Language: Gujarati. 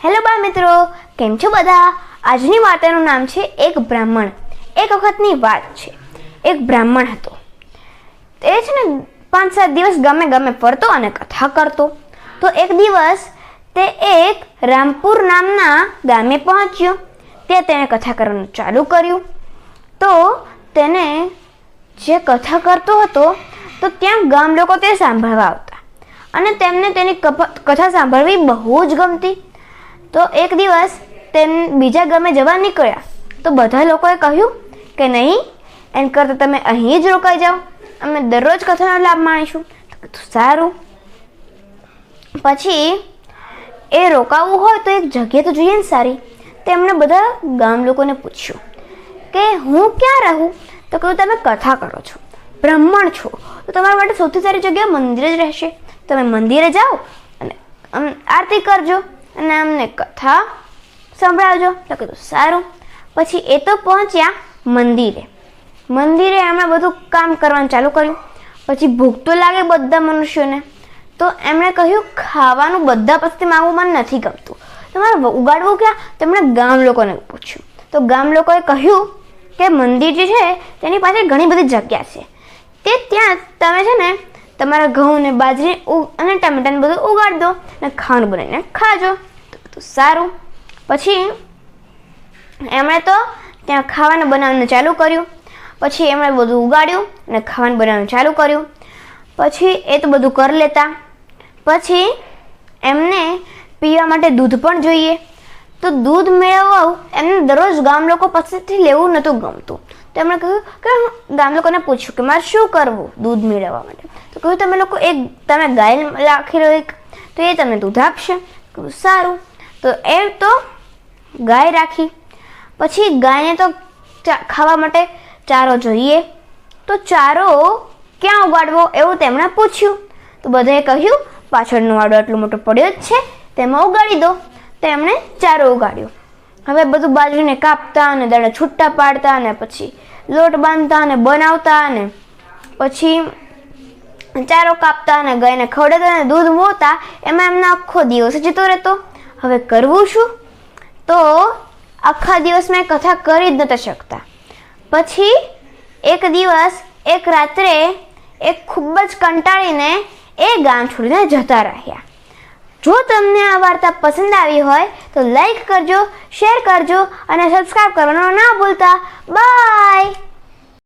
હેલો બાળ મિત્રો, કેમ છો બધા? આજની વાર્તાનું નામ છે એક બ્રાહ્મણ. એક વખતની વાત છે. એક બ્રાહ્મણ હતો. તે છે ને 5-7 દિવસ ગામે ગામે ફરતો અને કથા કરતો. તો એક દિવસ તે એક રામપુર નામના ગામે પહોંચ્યો. ત્યાં તેણે કથા કરવાનું ચાલુ કર્યું. તો તેને જે કથા કરતો હતો તો ત્યાં ગામ લોકો તે સાંભળવા આવતા અને તેમને તેની કથા સાંભળવી બહુ જ ગમતી. તો એક દિવસ તેમ બીજા ગામે જવા નીકળ્યા તો બધા લોકોએ કહ્યું કે નહીં, એમ કરતાં તમે અહીં જ રોકાઈ જાઓ, અમે દરરોજ કથાનો લાભ માણીશું. તો સારું. પછી એ રોકાવું હોય તો એક જગ્યા તો જોઈએ ને સારી. તેમણે બધા ગામ લોકોને પૂછ્યું કે હું ક્યાં રહું? તો કહ્યું તમે કથા કરો છો, બ્રાહ્મણ છો, તો તમારા માટે સૌથી સારી જગ્યા મંદિર જ રહેશે. તમે મંદિરે જાઓ અને આરતી કરજો અને અમને કથા સંભળાવજો. તો કીધું સારું. પછી એ તો પહોંચ્યા મંદિરે એમણે બધું કામ કરવાનું ચાલુ કર્યું. પછી ભૂખ તો લાગે બધા મનુષ્યોને, તો એમણે કહ્યું ખાવાનું બધા પાસેથી માંગવું મને નથી ગમતું, તમારે ઉગાડવું ક્યાં? તેમણે ગામ લોકોને પૂછ્યું. તો ગામ લોકોએ કહ્યું કે મંદિર જે છે તેની પાસે ઘણી બધી જગ્યા છે, તે ત્યાં તમે છે ને તમારા ઘઉં ને બાજરી અને ટમેટાને બધું ઉગાડી દો અને ખાવાનું બનાવીને ખાજો. તો સારું. પછી એમણે તો ત્યાં ખાવાનું બનાવવાનું ચાલુ કર્યું. પછી એમણે બધું ઉગાડ્યું અને ખાવાનું બનાવવાનું ચાલુ કર્યું. પછી એ તો બધું કરી લેતા. પછી એમને પીવા માટે દૂધ પણ જોઈએ. તો દૂધ મેળવવું એમને દરરોજ ગામ લોકો પાસેથી લેવું નહોતું ગમતું. તો એમણે કહ્યું કે ગામ લોકોને પૂછ્યું કે મારે શું કરવું દૂધ મેળવવા માટે. તો કહ્યું તમે ગાય રાખી લો એક, તો એ તમને દૂધ આપશે. કહ્યું સારું. તો એ તો ગાય રાખી. પછી ગાયને તો ખાવા માટે ચારો જોઈએ. તો ચારો ક્યાં ઉગાડવો એવું તેમણે પૂછ્યું. તો બધાએ કહ્યું પાછળનો વાડો આટલો મોટો પડ્યો જ છે, તેમાં ઉગાડી દો. તો એમણે ચારો ઉગાડ્યો. હવે બધું બાજરીને કાપતા અને દાણા છૂટા પાડતા અને પછી લોટ બાંધતા અને બનાવતા અને પછી ચારો કાપતા અને ગાયને ખવડાવતા અને દૂધ મોતા. એમાં એમનો આખો દિવસ જતો રહેતો. હવે કરવું શું? તો આખા દિવસમાં એ કથા કરી જ નહોતા શકતા. પછી એક દિવસ એક રાત્રે એ ખૂબ જ કંટાળીને એ ગામ છોડીને જતા રહ્યા. જો તમને આ વાર્તા પસંદ આવી હોય તો લાઈક કરજો, શેર કરજો અને સબસ્ક્રાઈબ કરવાનું ના ભૂલતા. બાય.